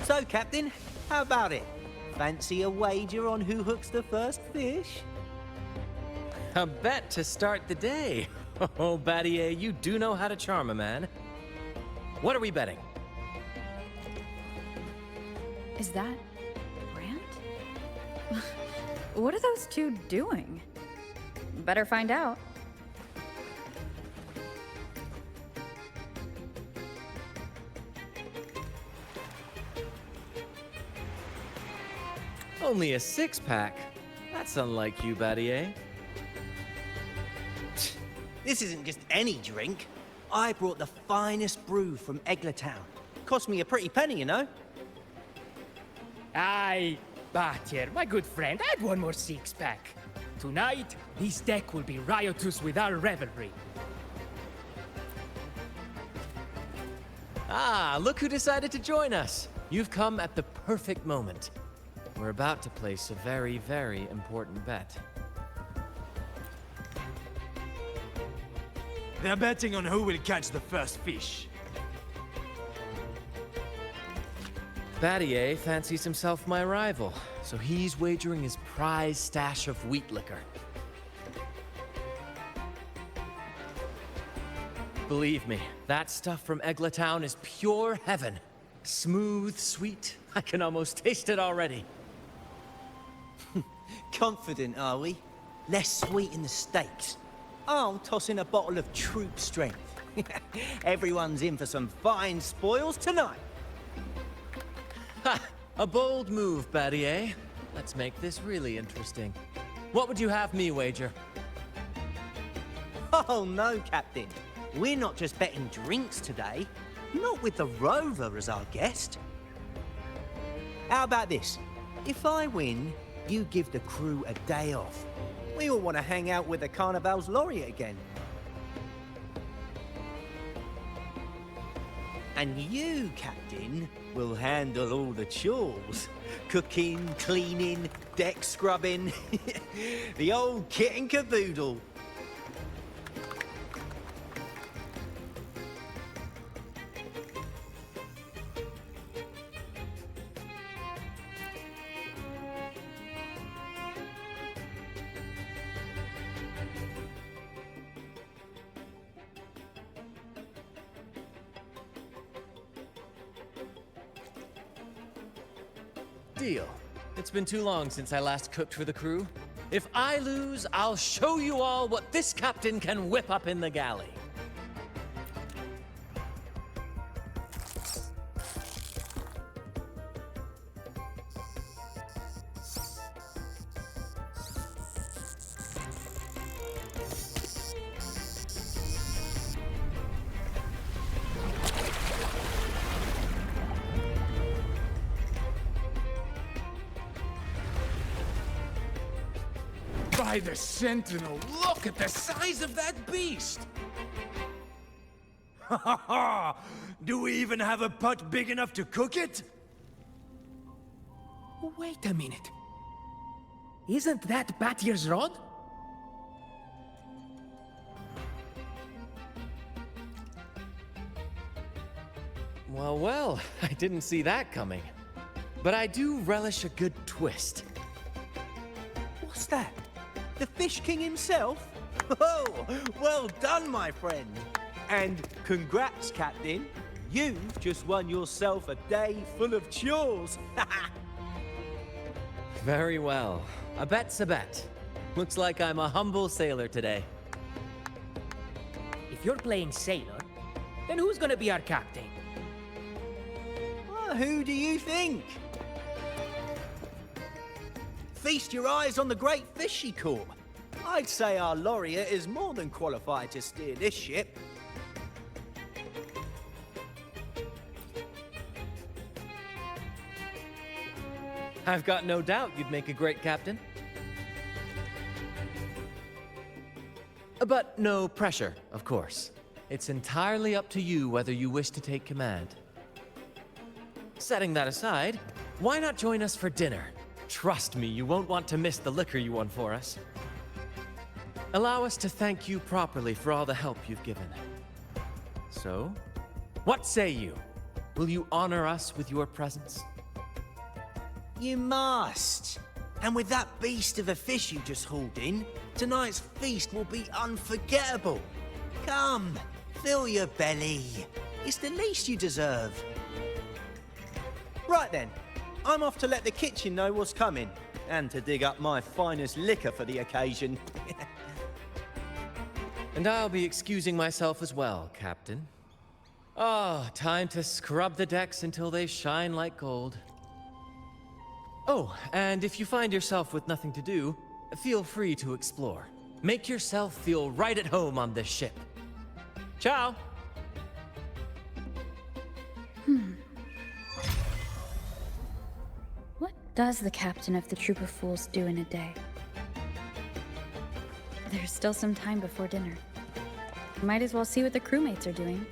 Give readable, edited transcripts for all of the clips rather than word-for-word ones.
So, Captain, how about it? Fancy a wager on who hooks the first fish? A bet to start the day. Oh, Battier, you do know how to charm a man. What are we betting? Is that Brant? What are those two doing? Better find out. Only a six-pack. That's unlike you, Battier. This isn't just any drink. I brought the finest brew from Town. Cost me a pretty penny, you know? Aye, Battier, my good friend, add one more six-pack. Tonight, this deck will be riotous with our revelry. Ah, look who decided to join us. You've come at the perfect moment. We're about to place a very, very important bet. They're betting on who will catch the first fish. Battier fancies himself my rival, so he's wagering his prize stash of wheat liquor. Believe me, that stuff from Town is pure heaven. Smooth, sweet. I can almost taste it already. Confident, are we? Less sweet in the stakes. I'll toss in a bottle of troop strength. Everyone's in for some fine spoils tonight. Ha! A bold move, Battier. Let's make this really interesting. What would you have me wager? Oh no, Captain. We're not just betting drinks today. Not with the Rover as our guest. How about this? If I win, you give the crew a day off. We all want to hang out with the Carnival's laureate again. And you, Captain, will handle all the chores. Cooking, cleaning, deck scrubbing. The old kit and caboodle. Deal. It's been too long since I last cooked for the crew. If I lose, I'll show you all what this captain can whip up in the galley. By the Sentinel, look at the size of that beast! Ha ha ha! Do we even have a pot big enough to cook it? Wait a minute. Isn't that Battier's rod? Well, well, I didn't see that coming. But I do relish a good twist. What's that? The Fish King himself? Oh, well done, my friend. And congrats, Captain. You've just won yourself a day full of chores. Very well. A bet's a bet. Looks like I'm a humble sailor today. If you're playing sailor, then who's gonna be our captain? Well, who do you think? Feast your eyes on the great fish she caught. I'd say our laureate is more than qualified to steer this ship. I've got no doubt you'd make a great captain. But no pressure, of course. It's entirely up to you whether you wish to take command. Setting that aside, why not join us for dinner? Trust me, you won't want to miss the liquor you won for us. Allow us to thank you properly for all the help you've given. So, what say you? Will you honor us with your presence? You must. And with that beast of a fish you just hauled in, tonight's feast will be unforgettable. Come, fill your belly. It's the least you deserve. Right then, I'm off to let the kitchen know what's coming, and to dig up my finest liquor for the occasion. And I'll be excusing myself as well, Captain. Oh, time to scrub the decks until they shine like gold. Oh, and if you find yourself with nothing to do, feel free to explore. Make yourself feel right at home on this ship. Ciao! What does the captain of the Troop of Fools do in a day? There's still some time before dinner. Might as well see what the crewmates are doing.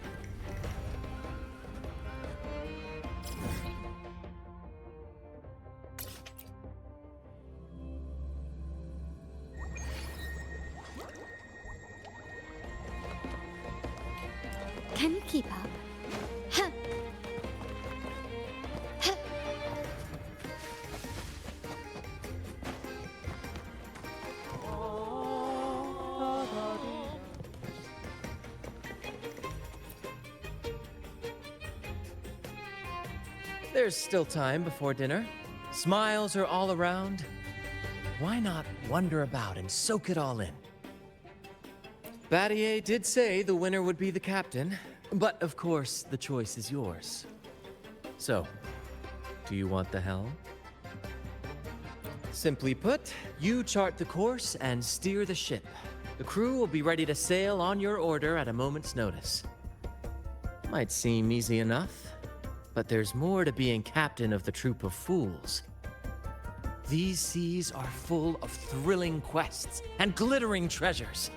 Can you keep up? Huh. Huh. There's still time before dinner. Smiles are all around. Why not wander about and soak it all in? Battier did say the winner would be the captain, but of course the choice is yours. So, do you want the helm? Simply put, you chart the course and steer the ship. The crew will be ready to sail on your order at a moment's notice. Might seem easy enough, but there's more to being captain of the Troop of Fools. These seas are full of thrilling quests and glittering treasures.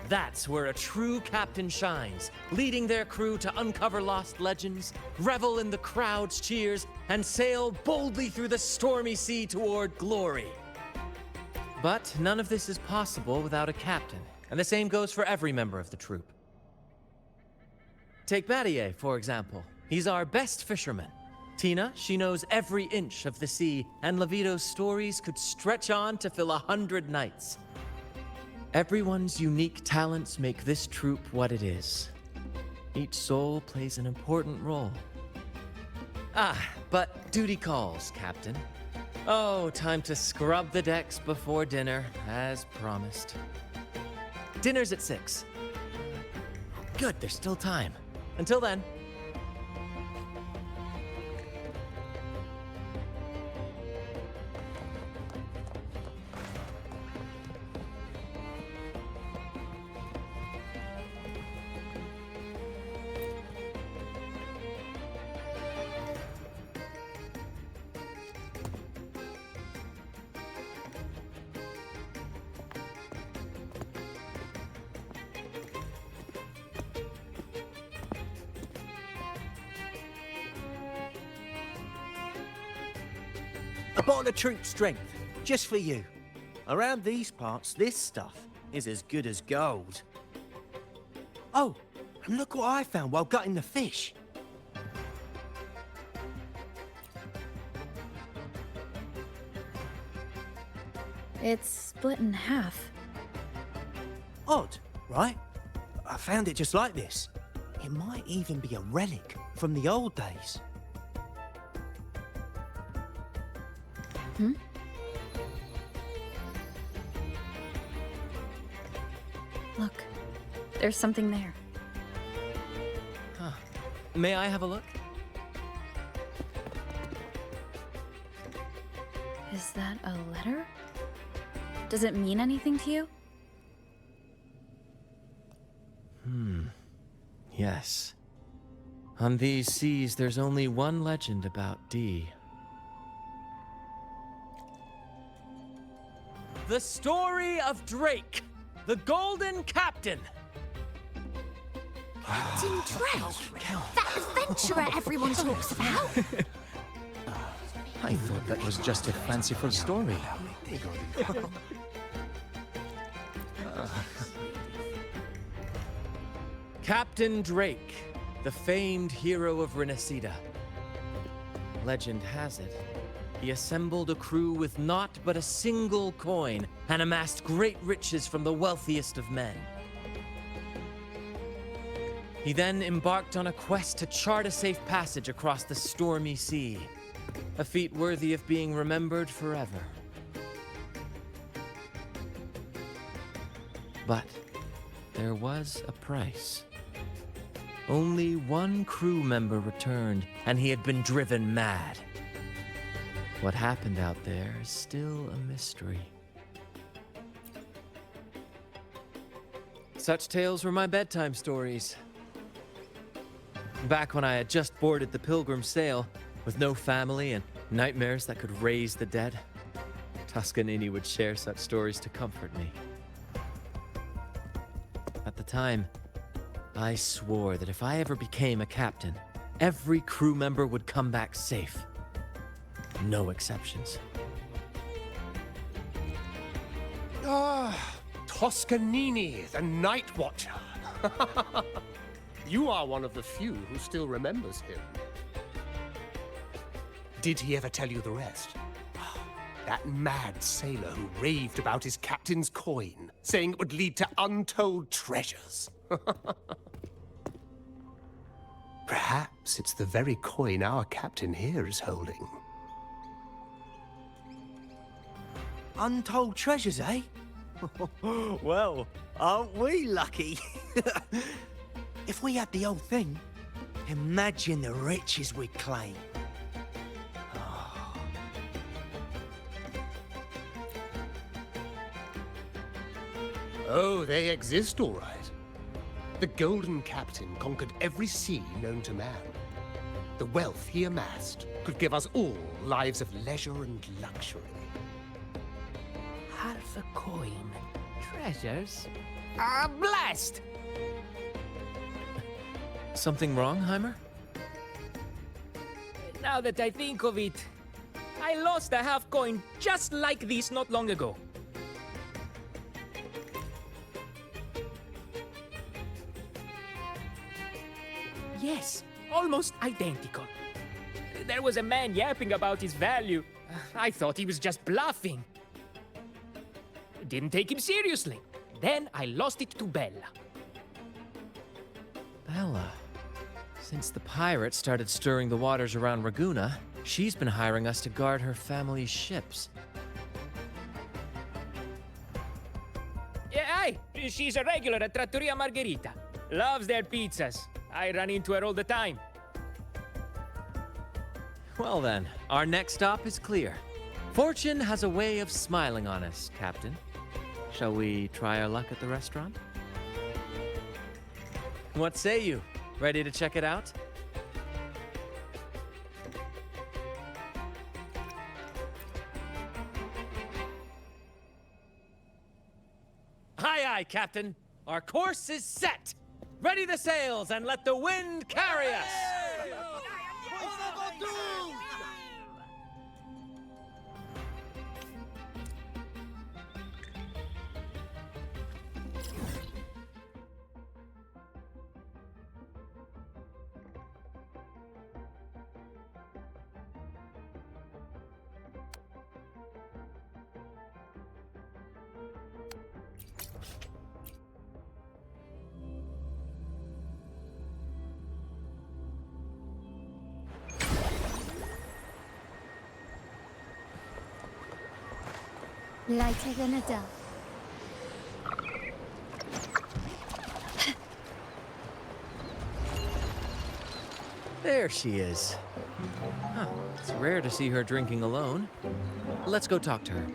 That's where a true captain shines, leading their crew to uncover lost legends, revel in the crowd's cheers, and sail boldly through the stormy sea toward glory. But none of this is possible without a captain, and the same goes for every member of the troop. Take Battier, for example. He's our best fisherman. Tina, she knows every inch of the sea, and Levito's stories could stretch on to fill 100 nights. Everyone's unique talents make this troop what it is. Each soul plays an important role. Ah, but duty calls, Captain. Oh, time to scrub the decks before dinner, as promised. Dinner's at 6. Good, there's still time. Until then. A bottle of troop strength, just for you. Around these parts, this stuff is as good as gold. Oh, and look what I found while gutting the fish. It's split in half. Odd, right? I found it just like this. It might even be a relic from the old days. Look, there's something there. Huh. May I have a look? Is that a letter? Does it mean anything to you? Yes. On these seas, there's only one legend about Dee. The story of Drake, the Golden Captain. Captain Drake, that adventurer everyone talks about. I thought that was just a fanciful story. Captain Drake, the famed hero of Renacida. Legend has it, he assembled a crew with naught but a single coin and amassed great riches from the wealthiest of men. He then embarked on a quest to chart a safe passage across the stormy sea, a feat worthy of being remembered forever. But there was a price. Only one crew member returned, and he had been driven mad. What happened out there is still a mystery. Such tales were my bedtime stories. Back when I had just boarded the Pilgrim sail, with no family and nightmares that could raise the dead, Toscanini would share such stories to comfort me. At the time, I swore that if I ever became a captain, every crew member would come back safe. No exceptions. Ah, Toscanini, the Night Watcher. You are one of the few who still remembers him. Did he ever tell you the rest? That mad sailor who raved about his captain's coin, saying it would lead to untold treasures. Perhaps it's the very coin our captain here is holding. Untold treasures, eh? Well, aren't we lucky? If we had the whole thing, imagine the riches we'd claim. Oh, they exist, all right. The Golden Captain conquered every sea known to man. The wealth he amassed could give us all lives of leisure and luxury. Half a coin. Treasures? Blast! Something wrong, Heimer? Now that I think of it, I lost a half coin just like this not long ago. Yes, almost identical. There was a man yapping about his value. I thought he was just bluffing. Didn't take him seriously. Then I lost it to Bella. Bella. Since the pirates started stirring the waters around Raguna, she's been hiring us to guard her family's ships. Yeah, aye. She's a regular at Trattoria Margherita. Loves their pizzas. I run into her all the time. Well then, our next stop is clear. Fortune has a way of smiling on us, Captain. Shall we try our luck at the restaurant? What say you? Ready to check it out? Aye, aye, Captain. Our course is set. Ready the sails and let the wind carry us. Lighter than a dove. There she is. Huh, it's rare to see her drinking alone. Let's go talk to her.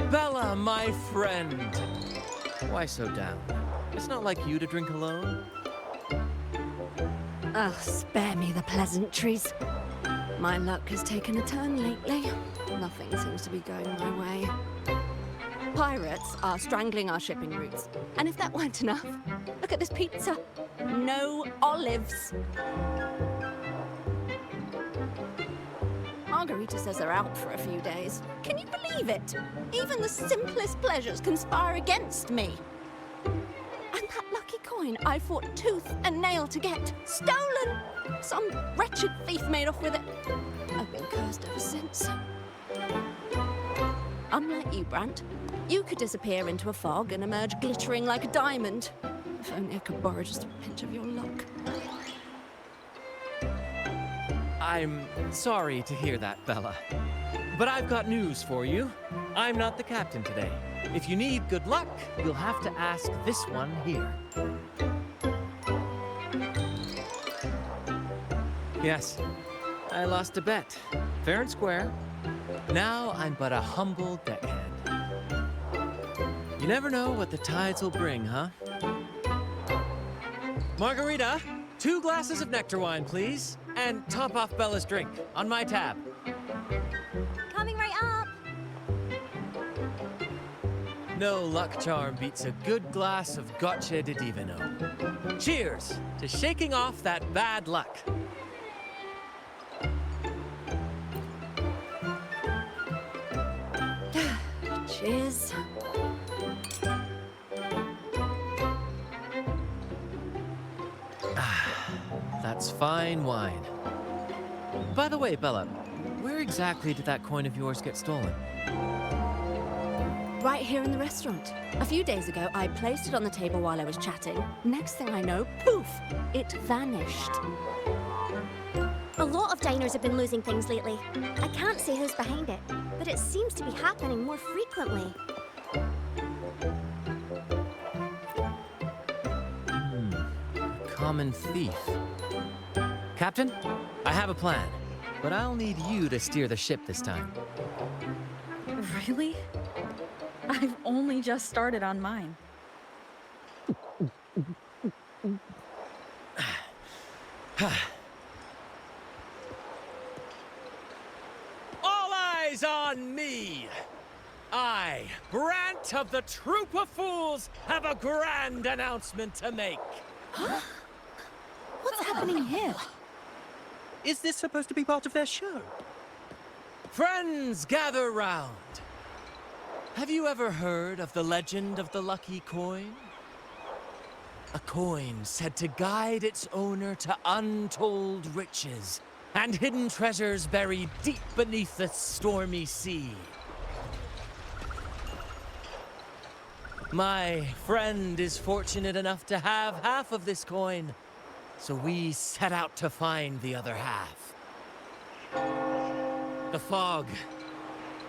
Bella, my friend! Why so down? It's not like you to drink alone. Oh, spare me the pleasantries. My luck has taken a turn lately. Nothing seems to be going my way. Pirates are strangling our shipping routes. And if that weren't enough, look at this pizza. No olives. Margarita says they're out for a few days. Can you believe it? Even the simplest pleasures conspire against me. And that lucky coin I fought tooth and nail to get, stolen! Some wretched thief made off with it. I've been cursed ever since. Unlike you, Brant, you could disappear into a fog and emerge glittering like a diamond. If only I could borrow just a pinch of your luck. I'm sorry to hear that, Bella. But I've got news for you. I'm not the captain today. If you need good luck, you'll have to ask this one here. Yes, I lost a bet. Fair and square. Now I'm but a humble deckhand. You never know what the tides will bring, huh? Margarita, 2 glasses of nectar wine, please. And top off Bella's drink on my tab. Coming right up. No luck charm beats a good glass of gotcha di divino. Cheers to shaking off that bad luck. Cheers. That's fine wine. By the way, Bella, where exactly did that coin of yours get stolen? Right here in the restaurant. A few days ago, I placed it on the table while I was chatting. Next thing I know, poof, it vanished. A lot of diners have been losing things lately. I can't say who's behind it, but it seems to be happening more frequently. Common thief. Captain, I have a plan, but I'll need you to steer the ship this time. Really? I've only just started on mine. All eyes on me! I, Brant of the Troop of Fools, have a grand announcement to make. What's happening here? Is this supposed to be part of their show? Friends, gather round. Have you ever heard of the legend of the lucky coin? A coin said to guide its owner to untold riches and hidden treasures buried deep beneath the stormy sea. My friend is fortunate enough to have half of this coin, so we set out to find the other half. The fog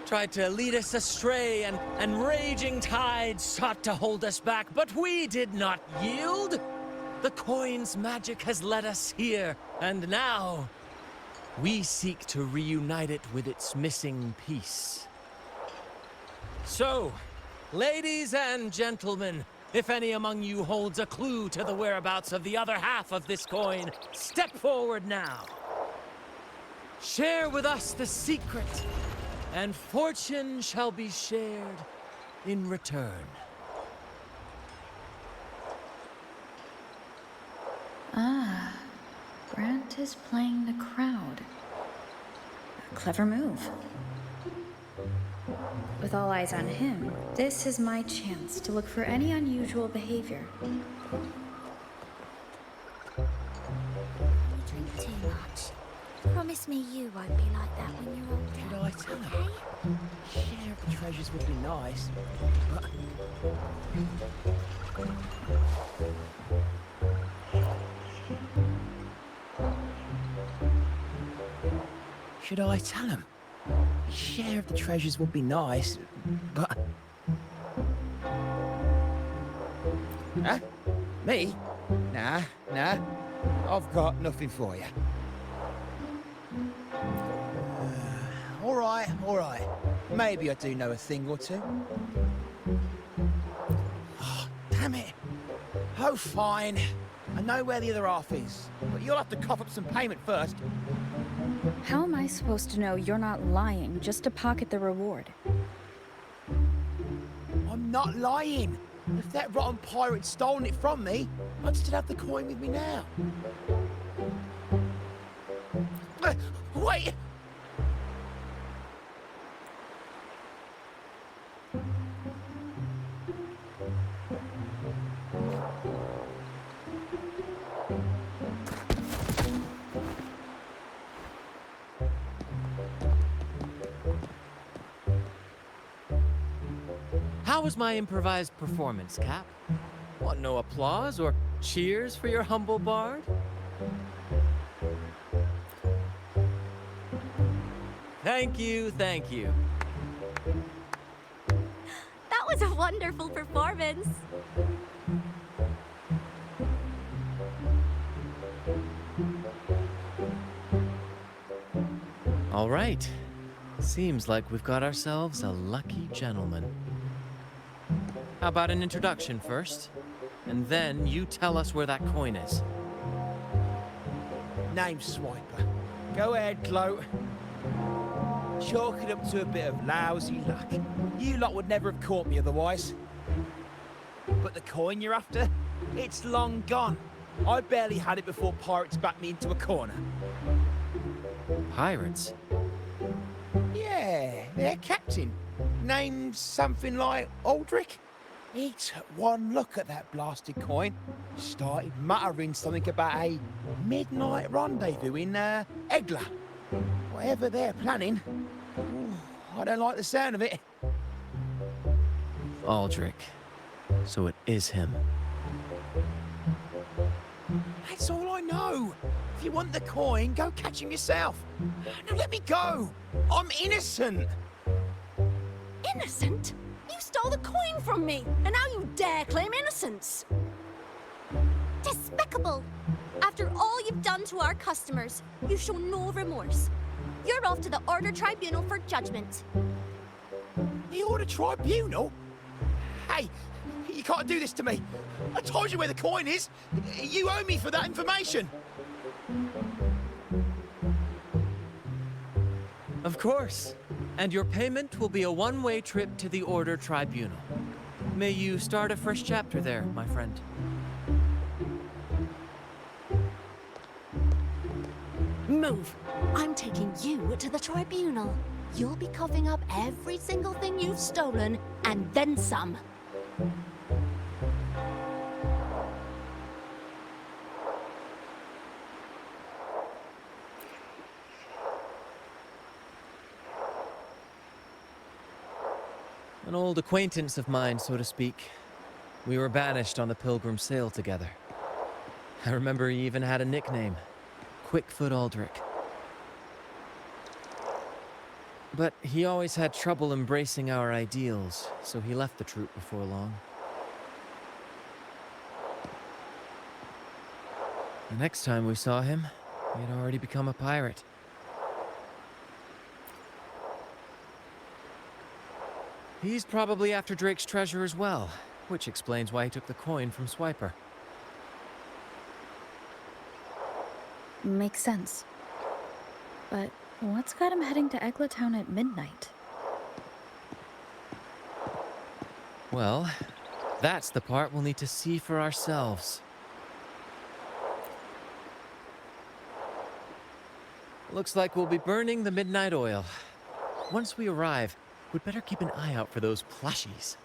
tried to lead us astray, and raging tides sought to hold us back, but we did not yield. The coin's magic has led us here, and now we seek to reunite it with its missing piece. So, ladies and gentlemen, if any among you holds a clue to the whereabouts of the other half of this coin, step forward now. Share with us the secret, and fortune shall be shared in return. Ah, Brant is playing the crowd. A clever move. With all eyes on him, this is my chance to look for any unusual behavior. You drink too much. Promise me you won't be like that when you're older. Should I tell her? Share of the treasures would be nice, but... Should I tell him? Share of the treasures would be nice, but... Huh? Me? Nah. I've got nothing for you. All right. Maybe I do know a thing or two. Oh, damn it. Oh, fine. I know where the other half is, but you'll have to cough up some payment first. How am I supposed to know you're not lying just to pocket the reward? I'm not lying. If that rotten pirate'd stolen it from me, I'd still have the coin with me now. Wait! How was my improvised performance, Cap? Want no applause or cheers for your humble bard? Thank you, thank you. That was a wonderful performance. All right. Seems like we've got ourselves a lucky gentleman. How about an introduction first? And then you tell us where that coin is. Name's Swiper. Go ahead, gloat. Chalk it up to a bit of lousy luck. You lot would never have caught me otherwise. But the coin you're after? It's long gone. I barely had it before pirates backed me into a corner. Pirates? Yeah, their captain. Named something like Aldrich. He took one look at that blasted coin, started muttering something about a midnight rendezvous in Egla. Whatever they're planning. Ooh, I don't like the sound of it. Aldrich. So it is him. That's all I know. If you want the coin, go catch him yourself. Now let me go. I'm innocent. Innocent? You stole the coin from me, and now you dare claim innocence. Despicable! After all you've done to our customers, you show no remorse. You're off to the Order Tribunal for judgment. The Order Tribunal? Hey, you can't do this to me. I told you where the coin is. You owe me for that information. Of course. And your payment will be a one-way trip to the Order Tribunal. May you start a fresh chapter there, my friend. Move. I'm taking you to the tribunal. You'll be coughing up every single thing you've stolen, and then some. An old acquaintance of mine, so to speak. We were banished on the Pilgrim sail together. I remember he even had a nickname, Quickfoot Aldrich. But he always had trouble embracing our ideals, so he left the troop before long. The next time we saw him, he had already become a pirate. He's probably after Drake's treasure as well, which explains why he took the coin from Swiper. Makes sense. But what's got him heading to Egla Town at midnight? Well, that's the part we'll need to see for ourselves. Looks like we'll be burning the midnight oil. Once we arrive, we'd better keep an eye out for those plushies.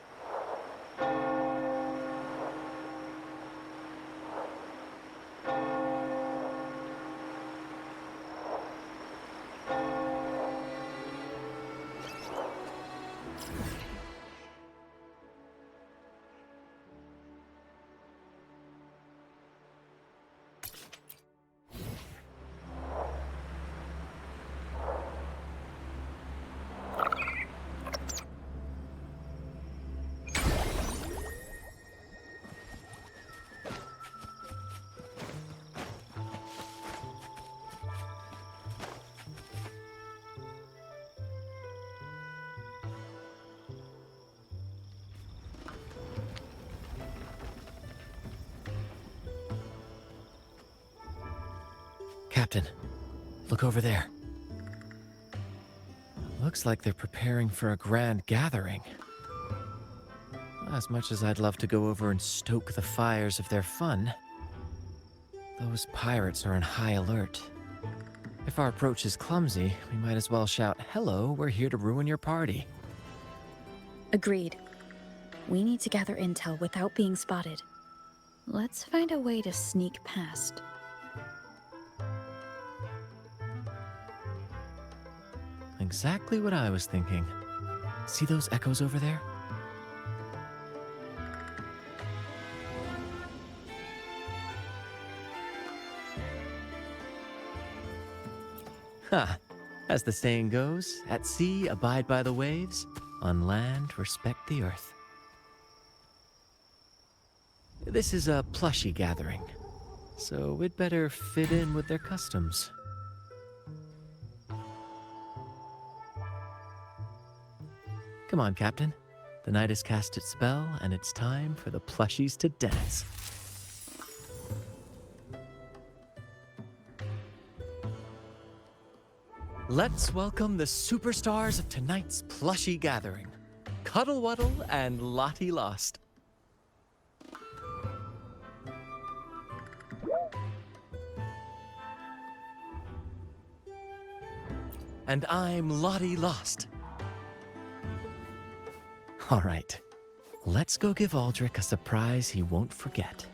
Captain, look over there. Looks like they're preparing for a grand gathering. As much as I'd love to go over and stoke the fires of their fun, those pirates are on high alert. If our approach is clumsy, we might as well shout, "Hello, we're here to ruin your party." Agreed. We need to gather intel without being spotted. Let's find a way to sneak past. Exactly what I was thinking. See those echoes over there? Ha! As the saying goes, at sea abide by the waves, on land respect the earth. This is a plushie gathering, so we'd better fit in with their customs. Come on, Captain. The night has cast its spell, and it's time for the plushies to dance. Let's welcome the superstars of tonight's plushie gathering, Cuddle Wuddle and Lottie Lost. And I'm Lottie Lost. All right, let's go give Aldrich a surprise he won't forget.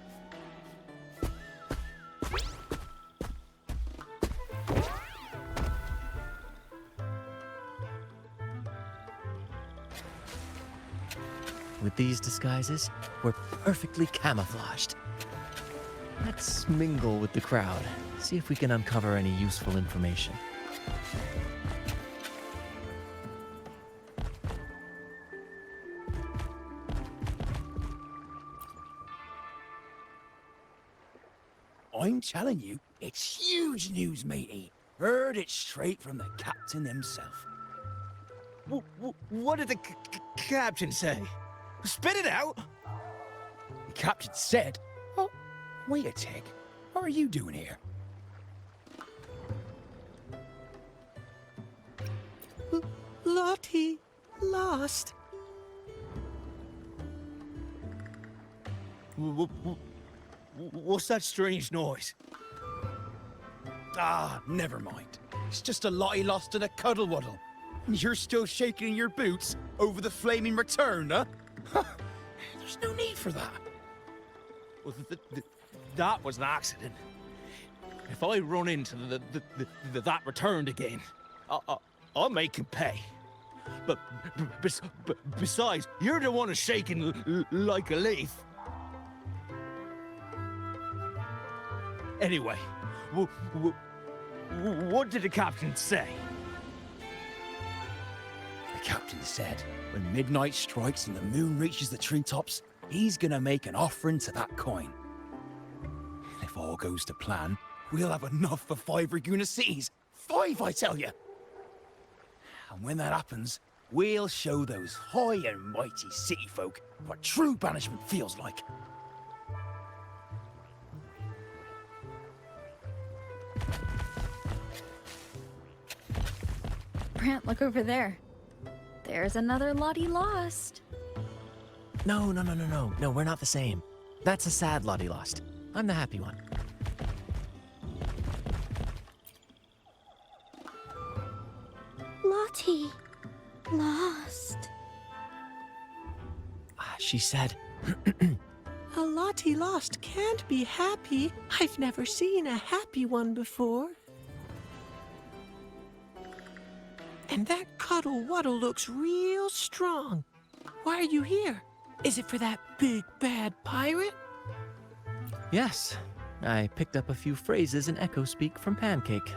With these disguises, we're perfectly camouflaged. Let's mingle with the crowd, see if we can uncover any useful information. I'm telling you, it's huge news, matey. Heard it straight from the captain himself. What did the captain say? Spit it out! The captain said, "Oh, wait a tick. What are you doing here?" Lottie Lost. What's that strange noise? Ah, never mind. It's just a Lottie Lost and a Cuddle Wuddle. And you're still shaking in your boots over the flaming return, huh? There's no need for that. Well, that was an accident. If I run into that returned again, I'll make him pay. But besides, you're the one who's shaking like a leaf. Anyway, what did the captain say? The captain said, when midnight strikes and the moon reaches the treetops, he's gonna make an offering to that coin. If all goes to plan, we'll have enough for 5 Raguna cities. 5, I tell you! And when that happens, we'll show those high and mighty city folk what true banishment feels like. Brant, look over there. There's another Lottie Lost. No, we're not the same. That's a sad Lottie Lost. I'm the happy one. Lottie Lost. She said, A Lottie Lost can't be happy. I've never seen a happy one before. And that Cuddle Wuddle looks real strong. Why are you here? Is it for that big bad pirate? yes. I picked up a few phrases in Echo Speak from Pancake.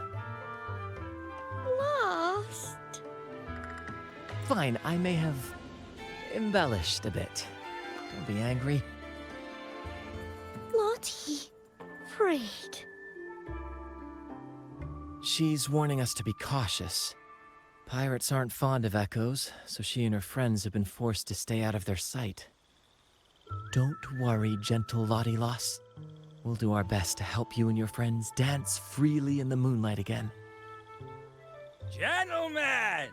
Lost. Fine, I may have embellished a bit. Don't be angry. Lottie. Afraid. She's warning us to be cautious. Pirates aren't fond of echoes, so she and her friends have been forced to stay out of their sight. Don't worry, gentle Lottie Lost. We'll do our best to help you and your friends dance freely in the moonlight again. Gentlemen!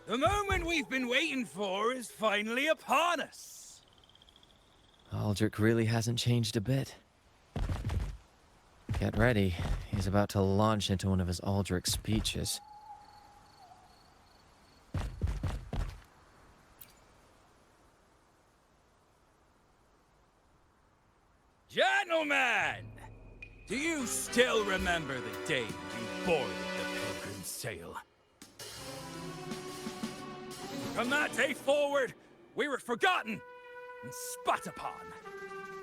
The moment we've been waiting for is finally upon us. Aldrich really hasn't changed a bit. Get ready. He's about to launch into one of his Aldrich speeches. Gentlemen! Do you still remember the day you boarded the Pilgrim's Sail? From that day forward, we were forgotten and spat upon.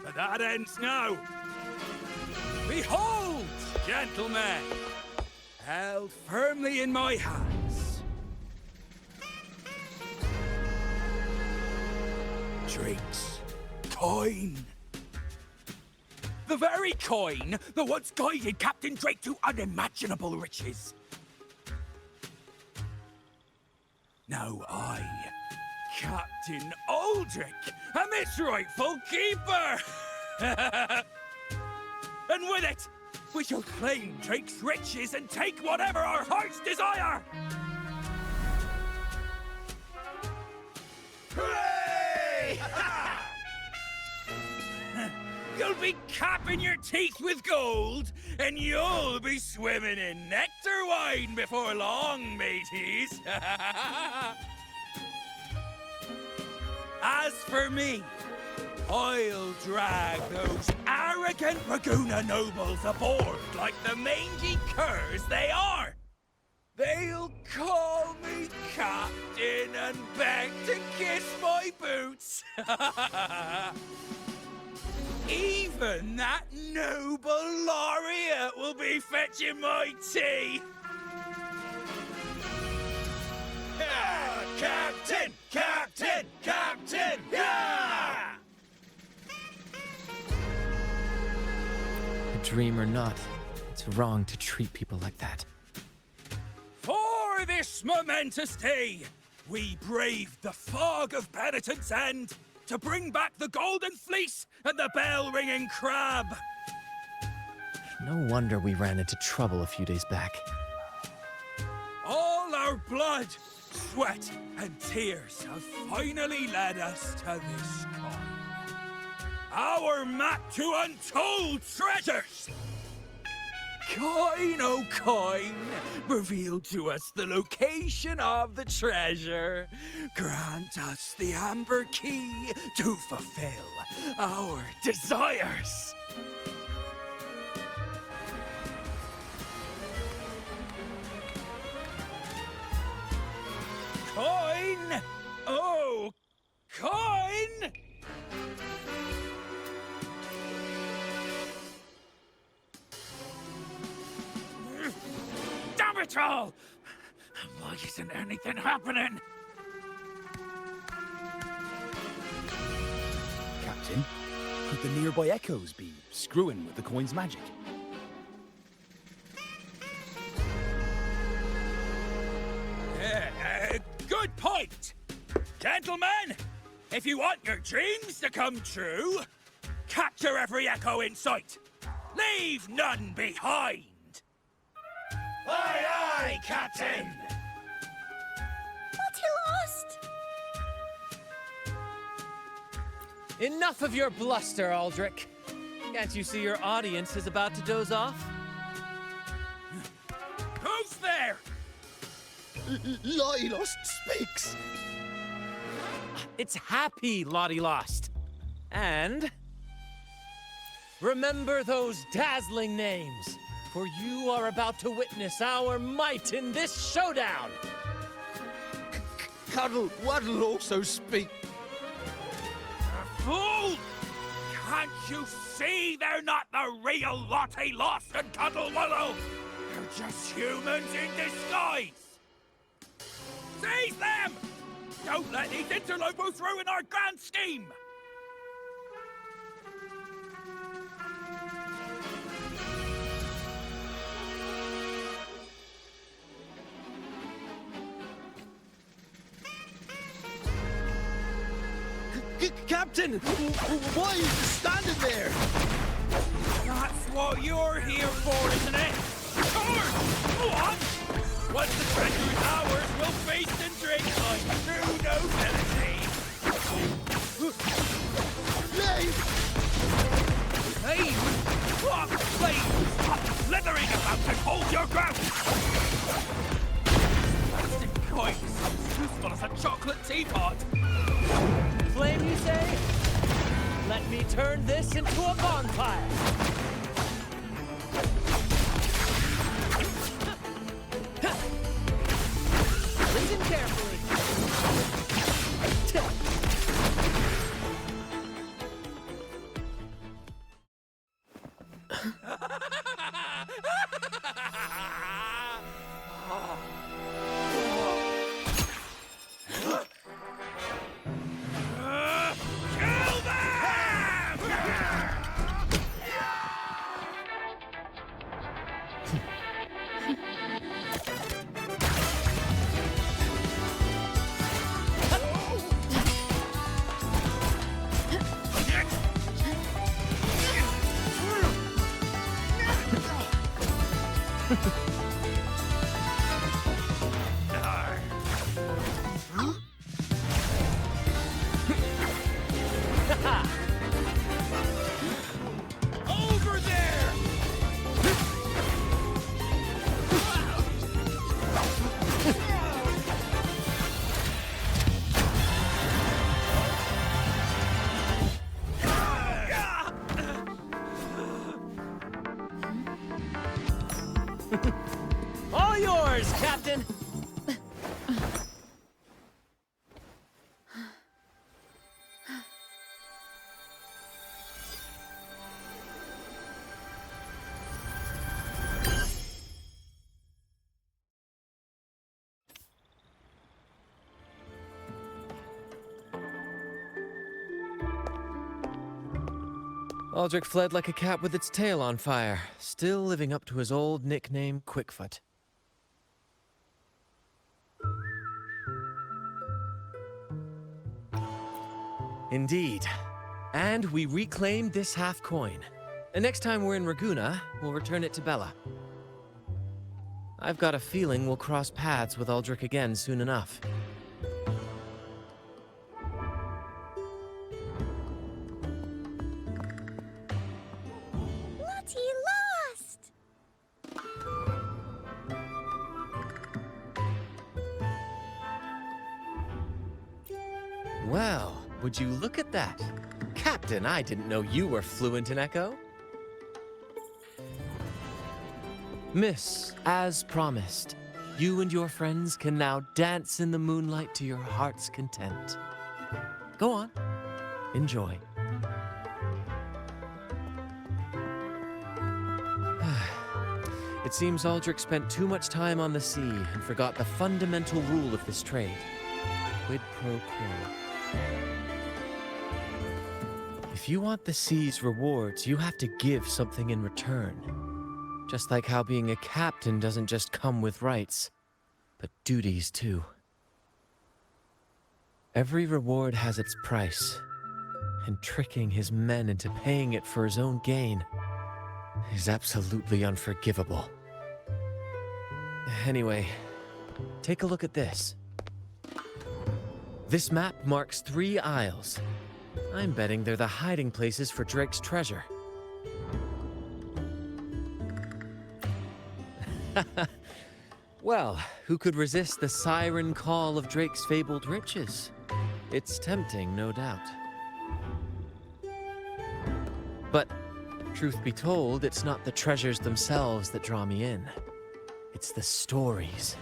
But that ends now. Behold, gentlemen, held firmly in my hands. Drinks. Coin. The very coin that once guided Captain Drake to unimaginable riches. Now I, Captain Aldrich, am its rightful keeper! And with it, we shall claim Drake's riches and take whatever our hearts desire! Hooray! You'll be capping your teeth with gold, and you'll be swimming in nectar wine before long, mateys. As for me, I'll drag those arrogant Raguna nobles aboard like the mangy curs they are. They'll call me captain and beg to kiss my boots. Even that noble laureate will be fetching my tea. Captain! Captain! Captain! Yeah! A dream or not, it's wrong to treat people like that. For this momentous day, we braved the fog of penitence and to bring back the golden fleece and the bell-ringing crab. No wonder we ran into trouble a few days back. All our blood, sweat, and tears have finally led us to this coin. Our map to untold treasures! Coin, oh coin, reveal to us the location of the treasure. Grant us the amber key to fulfill our desires. Coin! Oh, coin! Damn it all! Why isn't anything happening? Captain, could the nearby echoes be screwing with the coin's magic? Good point! Gentlemen, if you want your dreams to come true, capture every echo in sight. Leave none behind! Aye, aye, Captain! But he lost! Enough of your bluster, Aldrich. Can't you see your audience is about to doze off? Who's there? Lottie Lost speaks! It's happy Lottie Lost. And remember those dazzling names, for you are about to witness our might in this showdown. Cuddle Waddle also speak. Fool! Can't you see they're not the real Lottie Lost and Cuddle Wallow? They're just humans in disguise! Seize them! Don't let these interlopers ruin our grand scheme! Captain! Why are you standing there? That's what you're here for, isn't it? Charge! Go on! Once the treasure is ours, we'll feast and drink like true nobility! Leave! Hey! What? Please! Stop slithering about and hold your ground! Plastic coin is as useful as a chocolate teapot! Flame, you say? Let me turn this into a bonfire. Listen carefully. Over there! All yours, Captain! Aldrich fled like a cat with its tail on fire, still living up to his old nickname, Quickfoot. Indeed. And we reclaimed this half coin. And next time we're in Raguna, we'll return it to Bella. I've got a feeling we'll cross paths with Aldrich again soon enough. Bloody lost! Well, would you look at that? Captain, I didn't know you were fluent in Echo. Miss, as promised, you and your friends can now dance in the moonlight to your heart's content. Go on, enjoy. It seems Aldrich spent too much time on the sea and forgot the fundamental rule of this trade. Quid pro quo. If you want the sea's rewards, you have to give something in return. Just like how being a captain doesn't just come with rights, but duties too. Every reward has its price, and tricking his men into paying it for his own gain is absolutely unforgivable. Anyway, take a look at this. This map marks 3 isles. I'm betting they're the hiding places for Drake's treasure. Well, who could resist the siren call of Drake's fabled riches? It's tempting, no doubt. But, truth be told, it's not the treasures themselves that draw me in. It's the stories,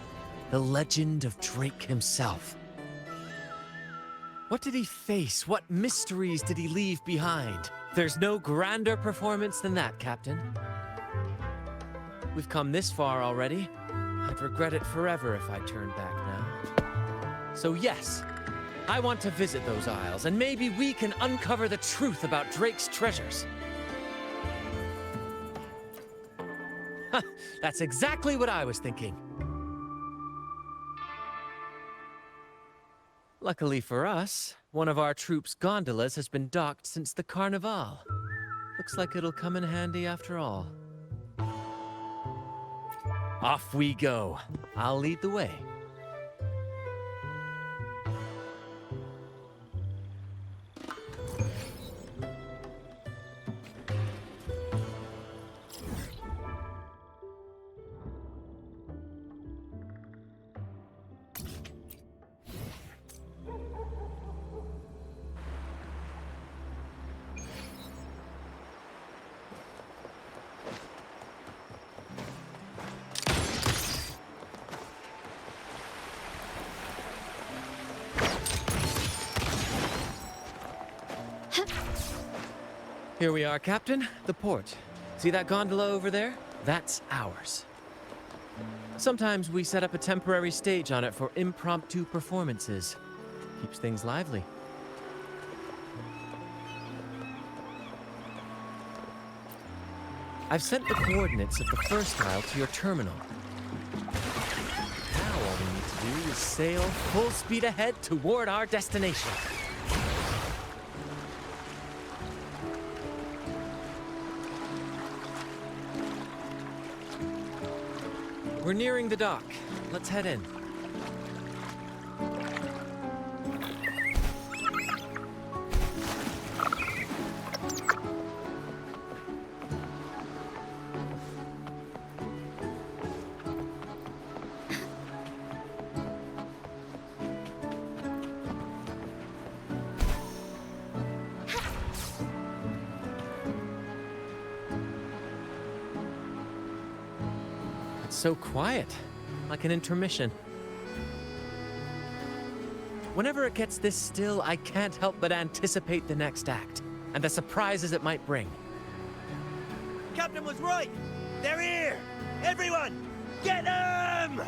the legend of Drake himself. What did he face? What mysteries did he leave behind? There's no grander performance than that, Captain. We've come this far already. I'd regret it forever if I turned back now. So yes, I want to visit those isles, and maybe we can uncover the truth about Drake's treasures. That's exactly what I was thinking. Luckily for us, one of our troops' gondolas has been docked since the Carnival. Looks like it'll come in handy after all. Off we go. I'll lead the way. Here we are, Captain. The port. See that gondola over there? That's ours. Sometimes we set up a temporary stage on it for impromptu performances. Keeps things lively. I've sent the coordinates of the first tile to your terminal. Now all we need to do is sail full speed ahead toward our destination. We're nearing the dock. Let's head in. So quiet, like an intermission. Whenever it gets this still, I can't help but anticipate the next act, and the surprises it might bring. Captain was right! They're here! Everyone, get them!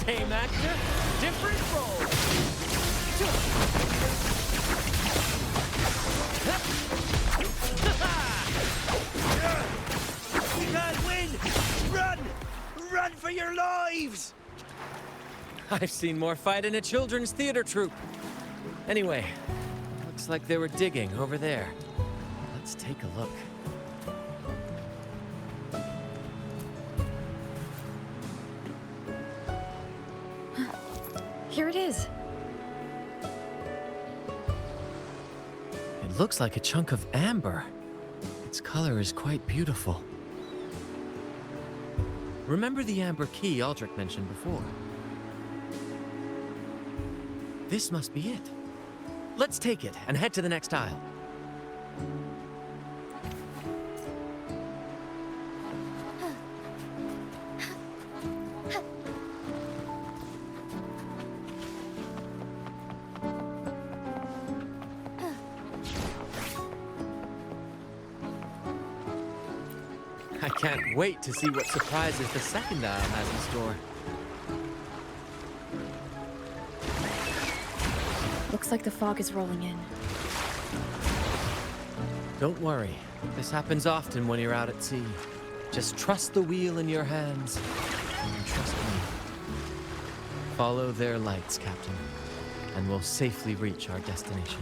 Same actor, different role. You can't win! Run! Run for your lives! I've seen more fight in a children's theater troupe. Anyway, looks like they were digging over there. Let's take a look. Here it is. It looks like a chunk of amber. Its color is quite beautiful. Remember the amber key Aldrich mentioned before? This must be it. Let's take it and head to the next aisle. I can't wait to see what surprises the second aisle has in store. Looks like the fog is rolling in. Don't worry. This happens often when you're out at sea. Just trust the wheel in your hands. And trust me. Follow their lights, Captain, and we'll safely reach our destination.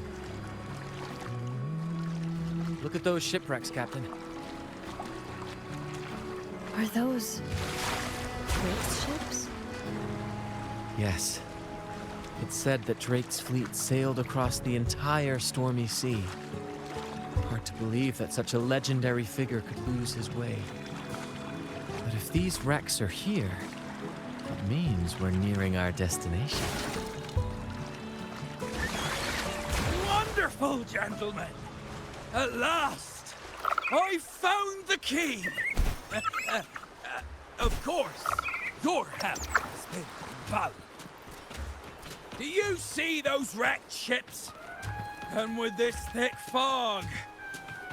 Look at those shipwrecks, Captain. Are those Drake's ships? Yes. It's said that Drake's fleet sailed across the entire stormy sea. Hard to believe that such a legendary figure could lose his way. But if these wrecks are here, it means we're nearing our destination. Wonderful, gentlemen! At last, I found the key! Of course, your help has been invaluable. Do you see those wrecked ships? And with this thick fog,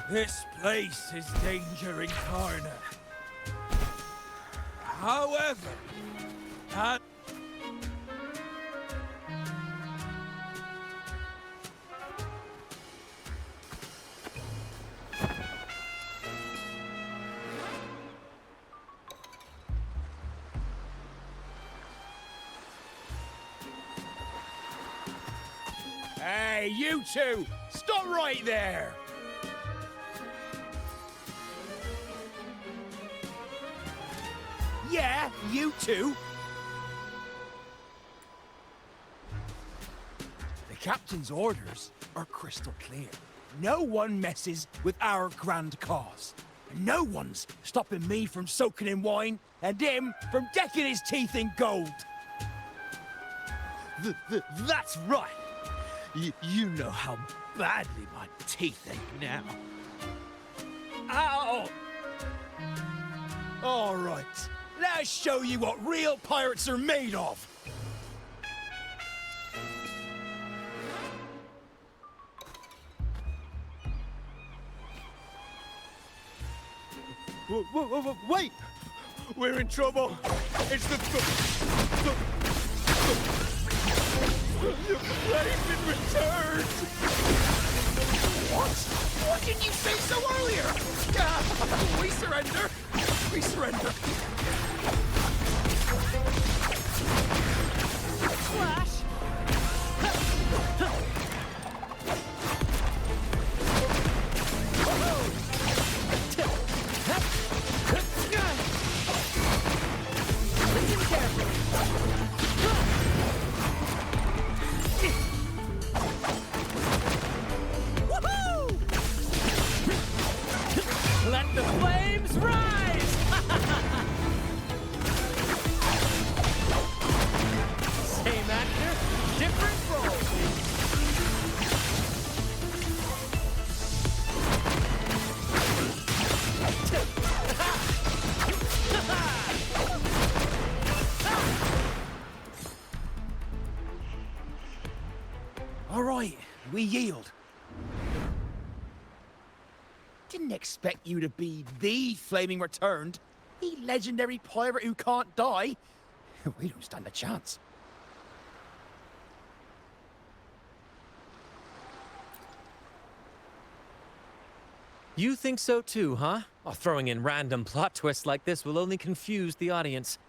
this place is danger incarnate. However, Hey, you two! Stop right there! Yeah, you two! The captain's orders are crystal clear. No one messes with our grand cause. No one's stopping me from soaking in wine and him from decking his teeth in gold. That's right! You know how badly my teeth ache now. Ow! All right, let's show you what real pirates are made of. Wait! We're in trouble. It's the flame's been returned. What? Why didn't you say so earlier? We surrender. We surrender. Flash! Listen carefully. Woohoo! Let the flames rise! Same actor, different role. All right, we yield. Didn't expect you to be the Flaming Returned, the legendary pirate who can't die. We don't stand a chance. You think so too, huh? Oh, throwing in random plot twists like this will only confuse the audience.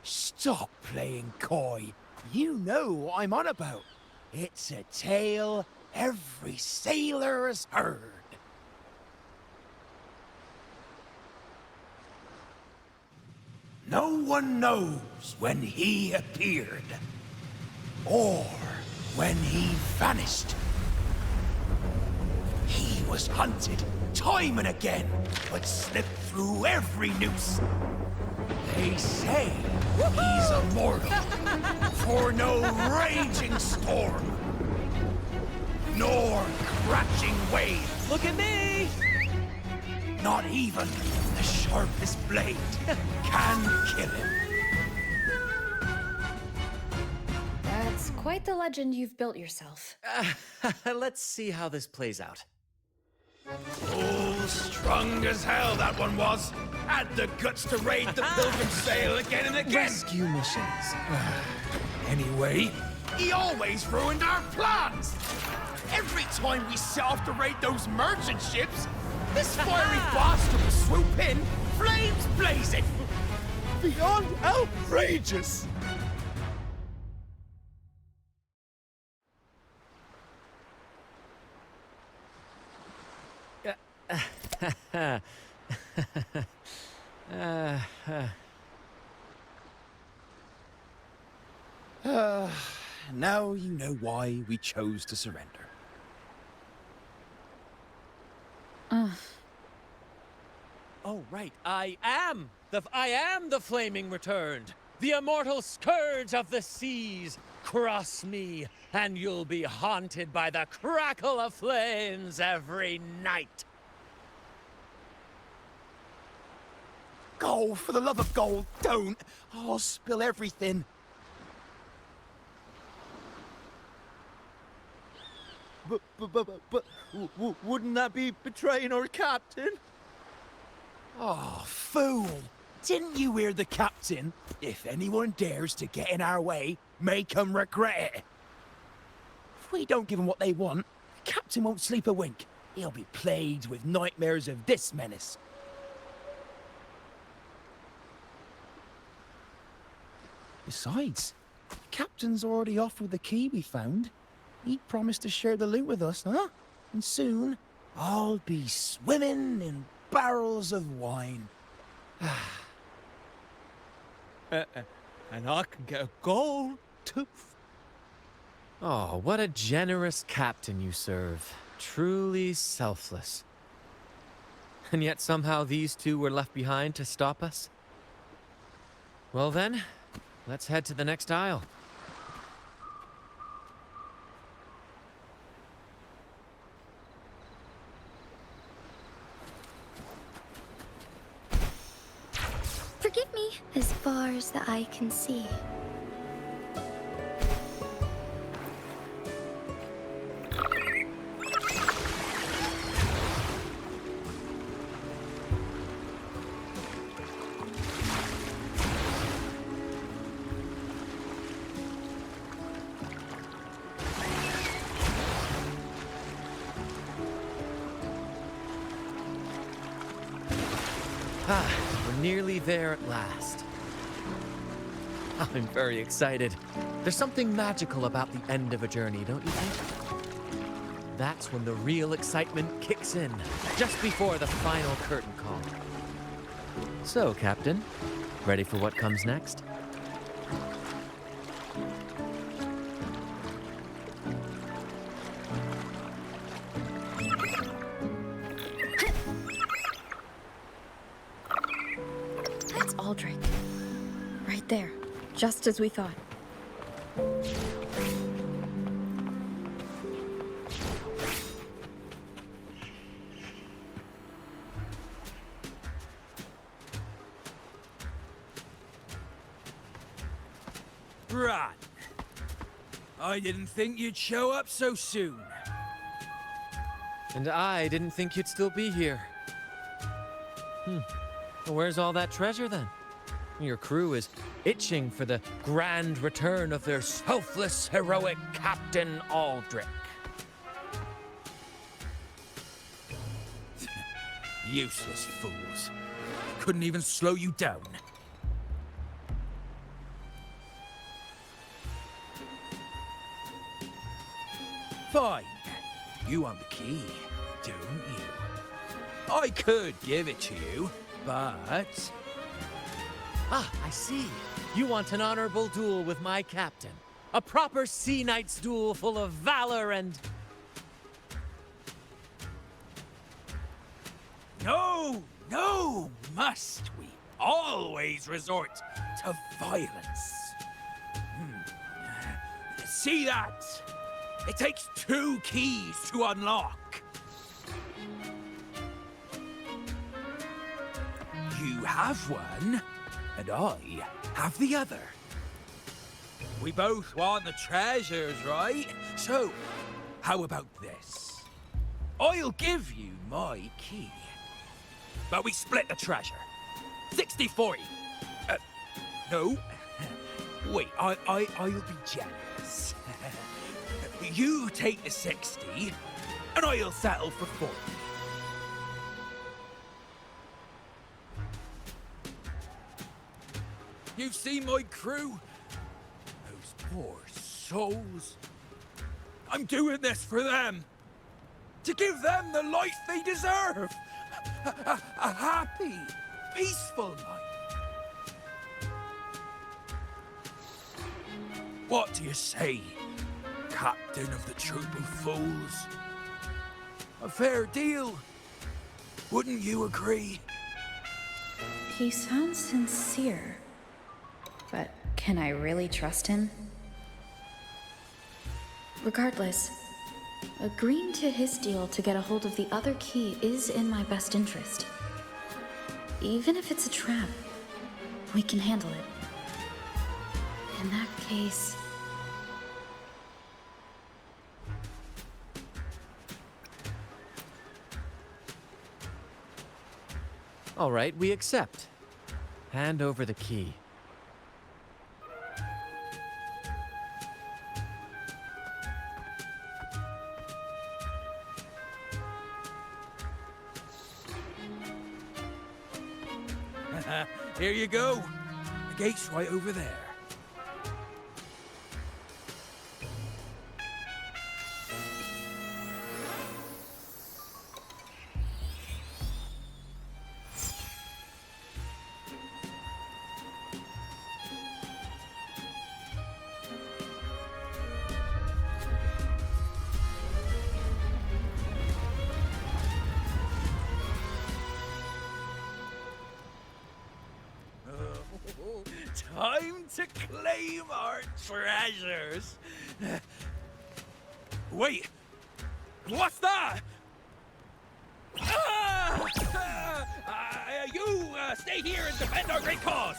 Stop playing coy. You know what I'm on about. It's a tale every sailor has heard. No one knows when he appeared, or when he vanished. He was hunted time and again, but slipped through every noose. They say he's immortal, for no raging storm, nor crashing wave. Look at me! Not even the sharpest blade can kill him. That's quite the legend you've built yourself. Let's see how this plays out. Oh, strong as hell that one was. Had the guts to raid the Pilgrim Sail again and again. Rescue missions. Anyway, he always ruined our plans. Every time we set off to raid those merchant ships, this fiery bastard will swoop in, flames blazing. Beyond outrageous. Now you know why we chose to surrender. Oh, right. I am the Flaming Returned. The immortal scourge of the seas. Cross me, and you'll be haunted by the crackle of flames every night. Gold, for the love of gold, don't! I'll spill everything. But wouldn't that be betraying our captain? Oh, fool! Didn't you hear the captain? If anyone dares to get in our way, make 'em regret it. If we don't give 'em what they want, the captain won't sleep a wink. He'll be plagued with nightmares of this menace. Besides, the captain's already off with the key we found. He promised to share the loot with us, huh? And soon, I'll be swimming in barrels of wine. And I can get a gold tooth. Oh, what a generous captain you serve. Truly selfless. And yet somehow these two were left behind to stop us? Well then, let's head to the next aisle. Forgive me, as far as the eye can see. We're nearly there at last. I'm very excited. There's something magical about the end of a journey, don't you think? That's when the real excitement kicks in, just before the final curtain call. So, Captain, ready for what comes next? That's Aldrich. Right there, just as we thought. Brant, I didn't think you'd show up so soon. And I didn't think you'd still be here. Well, where's all that treasure then? Your crew is itching for the grand return of their selfless, heroic Captain Aldrich. Useless fools. Couldn't even slow you down. Fine. You want the key, don't you? I could give it to you, but... Ah, I see. You want an honorable duel with my captain. A proper Sea Knight's duel full of valor and... No, must we always resort to violence? See that? It takes 2 keys to unlock. You have one, and I have the other. We both want the treasures, right? So, how about this? I'll give you my key. But we split the treasure. 60-40. No. Wait, I'll be generous. You take the 60, and I'll settle for 40. You've seen my crew? Those poor souls. I'm doing this for them. To give them the life they deserve. A happy, peaceful life. What do you say, Captain of the Troop of Fools? A fair deal, wouldn't you agree? He sounds sincere. But can I really trust him? Regardless, agreeing to his deal to get a hold of the other key is in my best interest. Even if it's a trap, we can handle it. In that case... All right, we accept. Hand over the key. Here you go. The gate's right over there. Time to claim our treasures. Wait, what's that? You stay here and defend our great cause.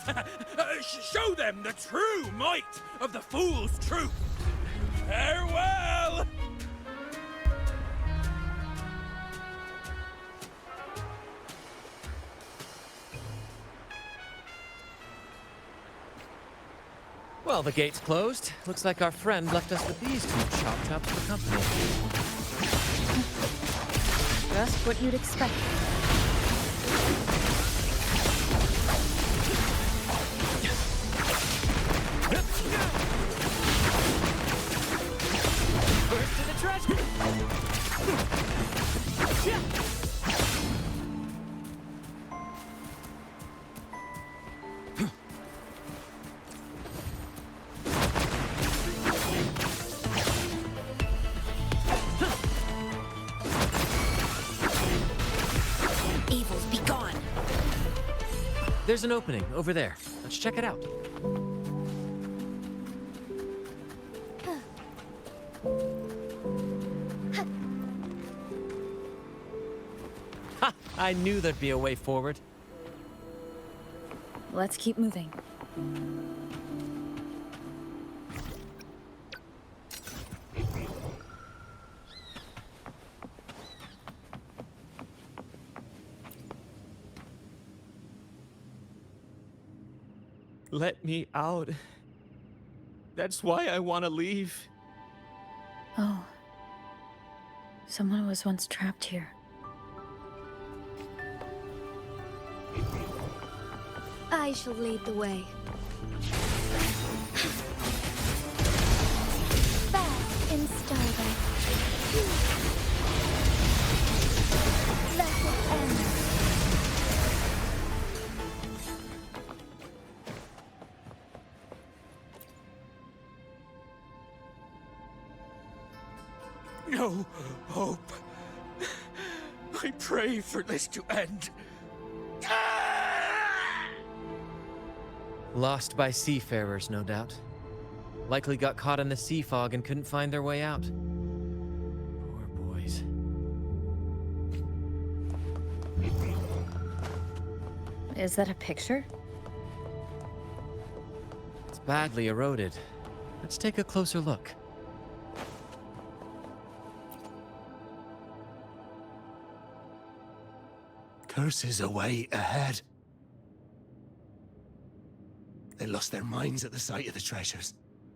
Show them the true might of the Fool's Troop. Farewell. Well, the gate's closed. Looks like our friend left us with these 2 chop chops for company. Just what you'd expect. There's an opening over there. Let's check it out. Ha! I knew there'd be a way forward. Let's keep moving. Let me out. That's why I want to leave. Oh. Someone was once trapped here. I shall lead the way. Fast in starlight. Let it end. No hope. I pray for this to end. Lost by seafarers, no doubt. Likely got caught in the sea fog and couldn't find their way out. Poor boys. Is that a picture? It's badly eroded. Let's take a closer look. Curses away ahead. They lost their minds at the sight of the treasures,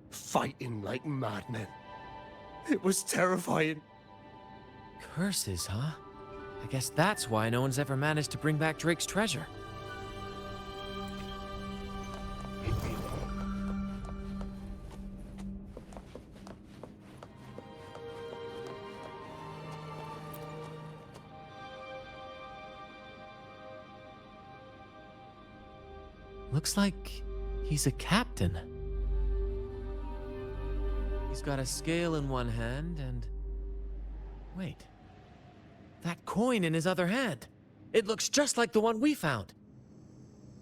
fighting like madmen. It was terrifying. Curses, huh? I guess that's why no one's ever managed to bring back Drake's treasure. Looks like he's a captain. He's got a scale in one hand and... Wait. That coin in his other hand. It looks just like the one we found.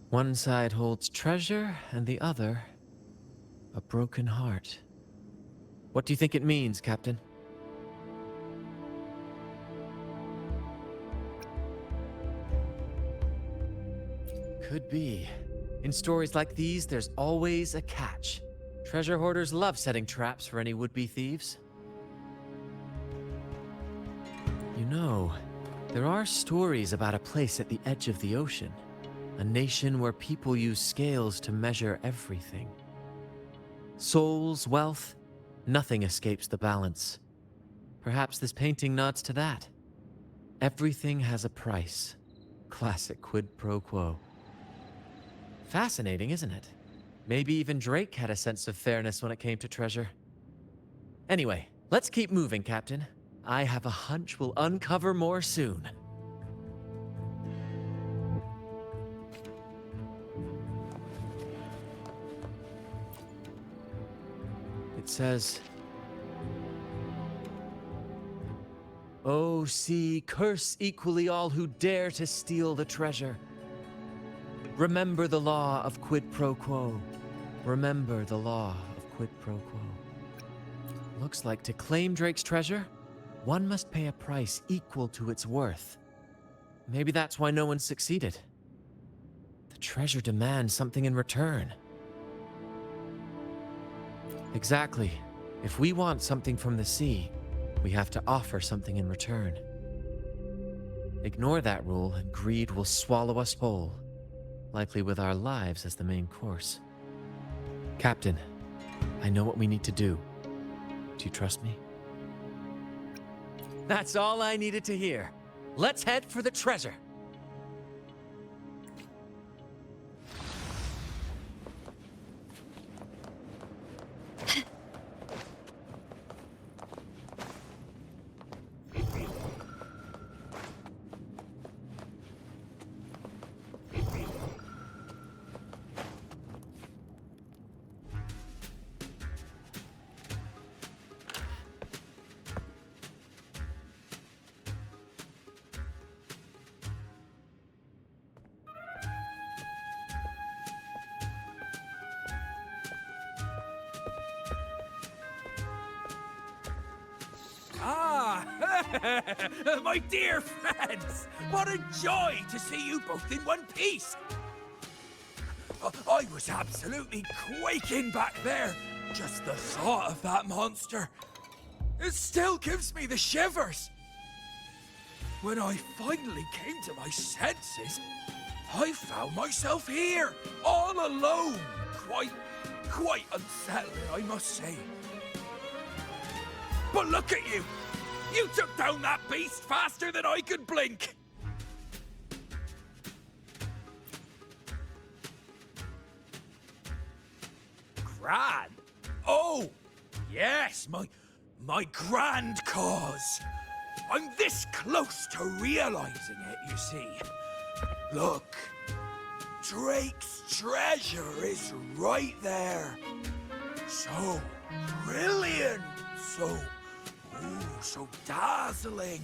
One side holds treasure and the other... a broken heart. What do you think it means, Captain? Could be. In stories like these, there's always a catch. Treasure hoarders love setting traps for any would-be thieves. You know, there are stories about a place at the edge of the ocean. A nation where people use scales to measure everything. Souls, wealth, nothing escapes the balance. Perhaps this painting nods to that. Everything has a price. Classic quid pro quo. Fascinating, isn't it? Maybe even Drake had a sense of fairness when it came to treasure. Anyway, let's keep moving, Captain. I have a hunch we'll uncover more soon. It says, "Oh, sea, curse equally all who dare to steal the treasure. Remember the law of quid pro quo. Remember the law of quid pro quo." Looks like to claim Drake's treasure, one must pay a price equal to its worth. Maybe that's why no one succeeded. The treasure demands something in return. Exactly. If we want something from the sea, we have to offer something in return. Ignore that rule and greed will swallow us whole. Likely with our lives as the main course. Captain, I know what we need to do. Do you trust me? That's all I needed to hear. Let's head for the treasure. My dear friends, what a joy to see you both in one piece. I was absolutely quaking back there. Just the thought of that monster. It still gives me the shivers. When I finally came to my senses, I found myself here, all alone. Quite unsettling, I must say. But look at you! You took down that beast faster than I could blink! Grand? Oh, yes, my grand cause. I'm this close to realizing it, you see. Look, Drake's treasure is right there. So brilliant, so dazzling.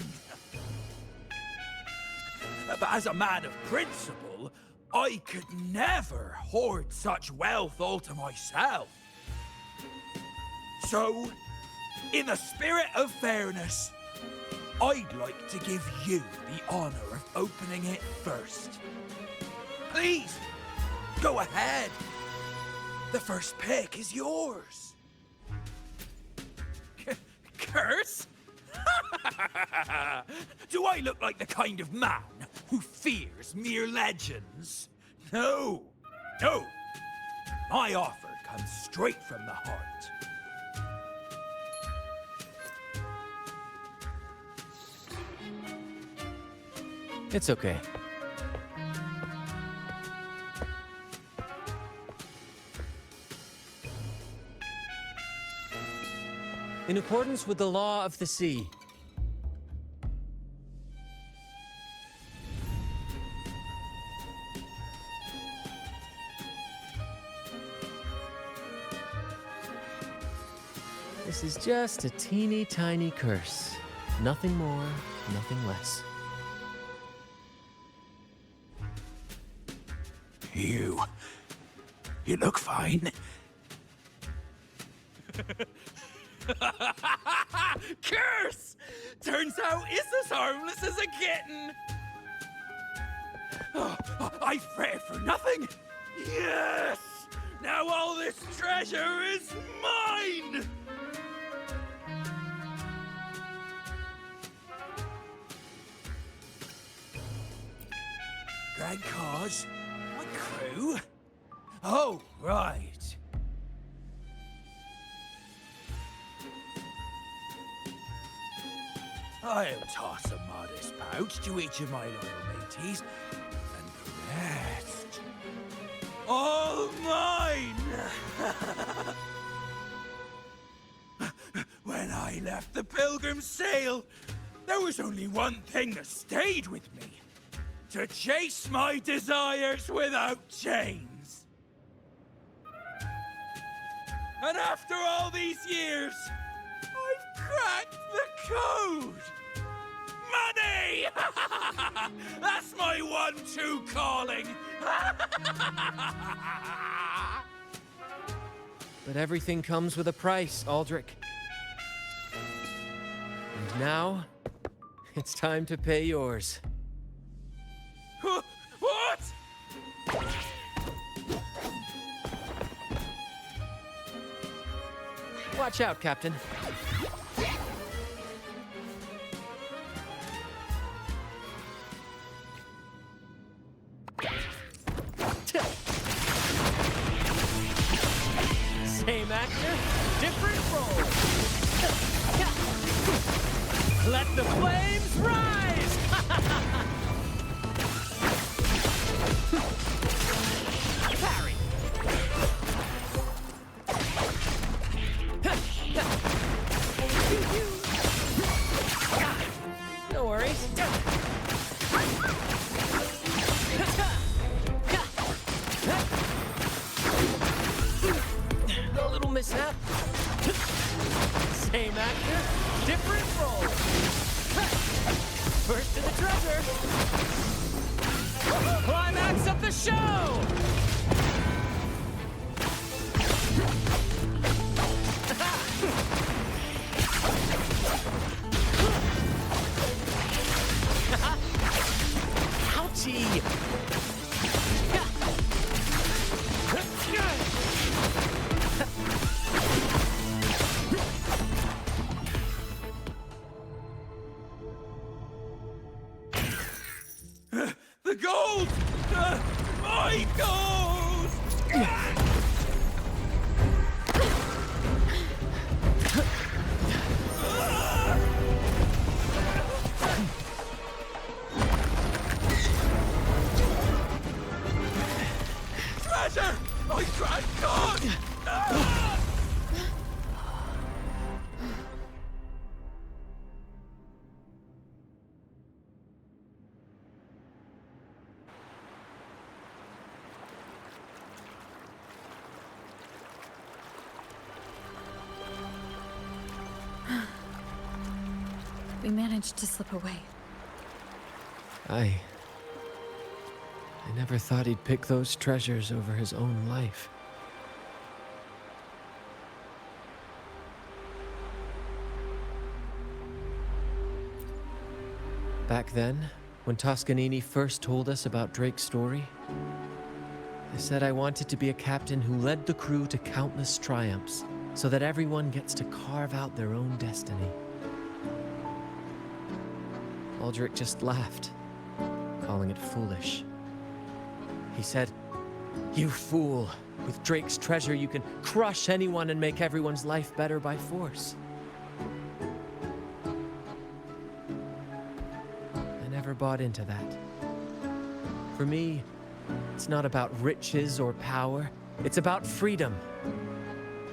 But as a man of principle, I could never hoard such wealth all to myself. So, in the spirit of fairness, I'd like to give you the honor of opening it first. Please, go ahead. The first pick is yours. Curse? Do I look like the kind of man who fears mere legends? No. My offer comes straight from the heart. It's okay. In accordance with the law of the sea, this is just a teeny tiny curse. Nothing more, nothing less. You look fine. Curse! Turns out it's as harmless as a kitten. Oh, I fretted for nothing. Yes! Now all this treasure is mine! Grand cause? My crew? Oh, right. I'll toss a modest pouch to each of my loyal mateys, and the rest, all mine! When I left the Pilgrim's Sail, there was only one thing that stayed with me. To chase my desires without chains. And after all these years, I've cracked the code! Money! That's my one-two calling! But everything comes with a price, Aldrich. And now, it's time to pay yours. What? Watch out, Captain. Same actor, different role. Let the flames rise! Parry! No worries. A little mishap. Same actor, different role. First to the treasure. Climax of the show! I goes! Treasure! I tried God! We managed to slip away. I never thought he'd pick those treasures over his own life. Back then, when Toscanini first told us about Drake's story, I said I wanted to be a captain who led the crew to countless triumphs, so that everyone gets to carve out their own destiny. Aldrich just laughed, calling it foolish. He said, "You fool! With Drake's treasure, you can crush anyone and make everyone's life better by force." I never bought into that. For me, it's not about riches or power. It's about freedom.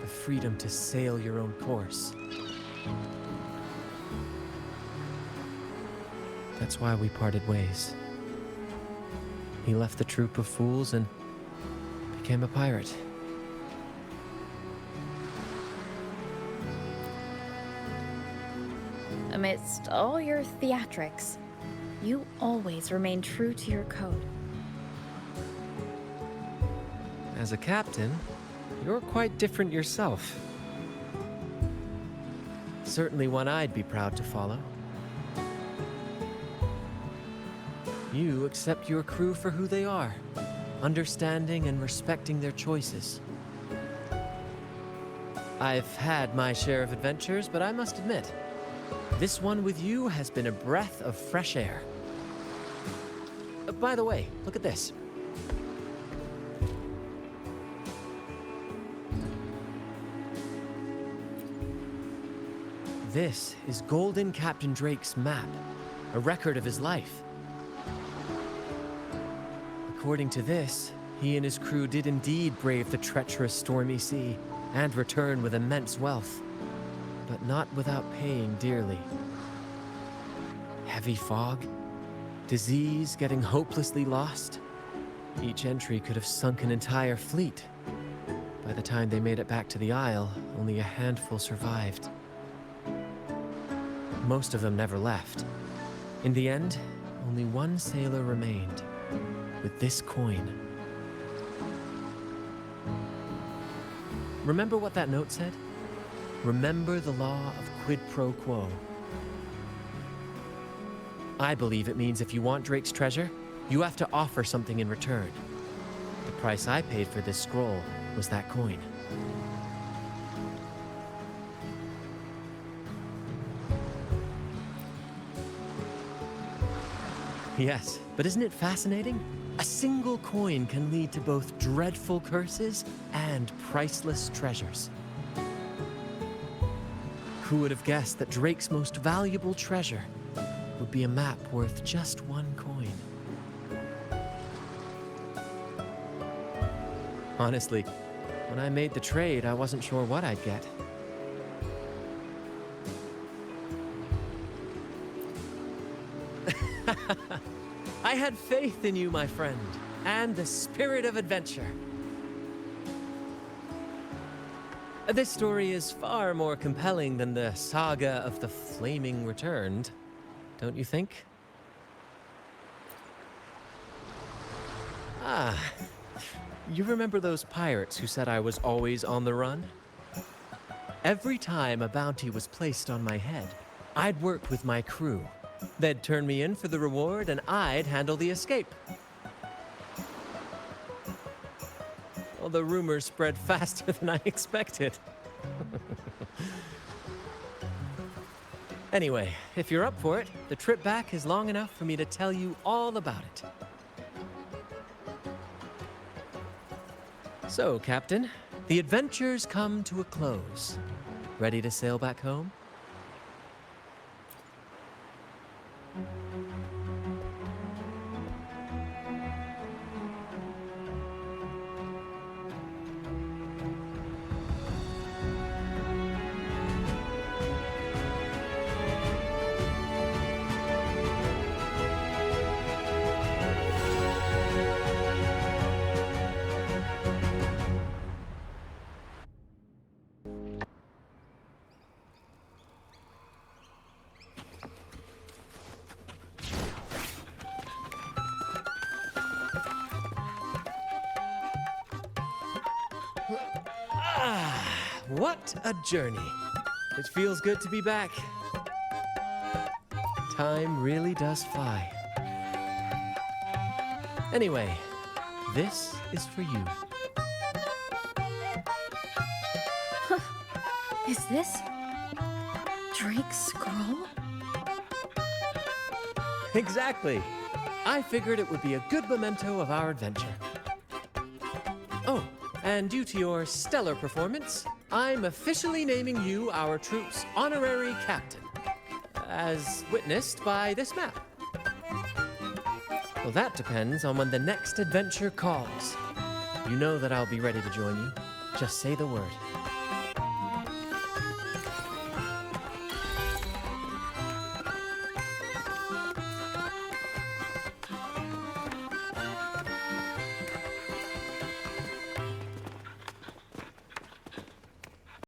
The freedom to sail your own course. That's why we parted ways. He left the troop of fools and became a pirate. Amidst all your theatrics, you always remain true to your code. As a captain, you're quite different yourself. Certainly one I'd be proud to follow. You accept your crew for who they are, understanding and respecting their choices. I've had my share of adventures, but I must admit, this one with you has been a breath of fresh air. By the way, look at this. This is Golden Captain Drake's map, a record of his life. According to this, he and his crew did indeed brave the treacherous stormy sea and return with immense wealth, but not without paying dearly. Heavy fog, disease, getting hopelessly lost. Each entry could have sunk an entire fleet. By the time they made it back to the Isle, only a handful survived. Most of them never left. In the end, only one sailor remained. With this coin. Remember what that note said? Remember the law of quid pro quo. I believe it means if you want Drake's treasure, you have to offer something in return. The price I paid for this scroll was that coin. Yes, but isn't it fascinating? A single coin can lead to both dreadful curses and priceless treasures. Who would have guessed that Drake's most valuable treasure would be a map worth just one coin? Honestly, when I made the trade, I wasn't sure what I'd get. I had faith in you, my friend, and the spirit of adventure. This story is far more compelling than the saga of the Flaming Returned, don't you think? Ah, you remember those pirates who said I was always on the run? Every time a bounty was placed on my head, I'd work with my crew. They'd turn me in for the reward, and I'd handle the escape. Well, the rumors spread faster than I expected. Anyway, if you're up for it, the trip back is long enough for me to tell you all about it. So, Captain, the adventure's come to a close. Ready to sail back home? What a journey. It feels good to be back. Time really does fly. Anyway, this is for you. Is this Drake's scroll? Exactly. I figured it would be a good memento of our adventure. Oh, and due to your stellar performance, I'm officially naming you our troop's honorary captain, as witnessed by this map. Well, that depends on when the next adventure calls. You know that I'll be ready to join you. Just say the word.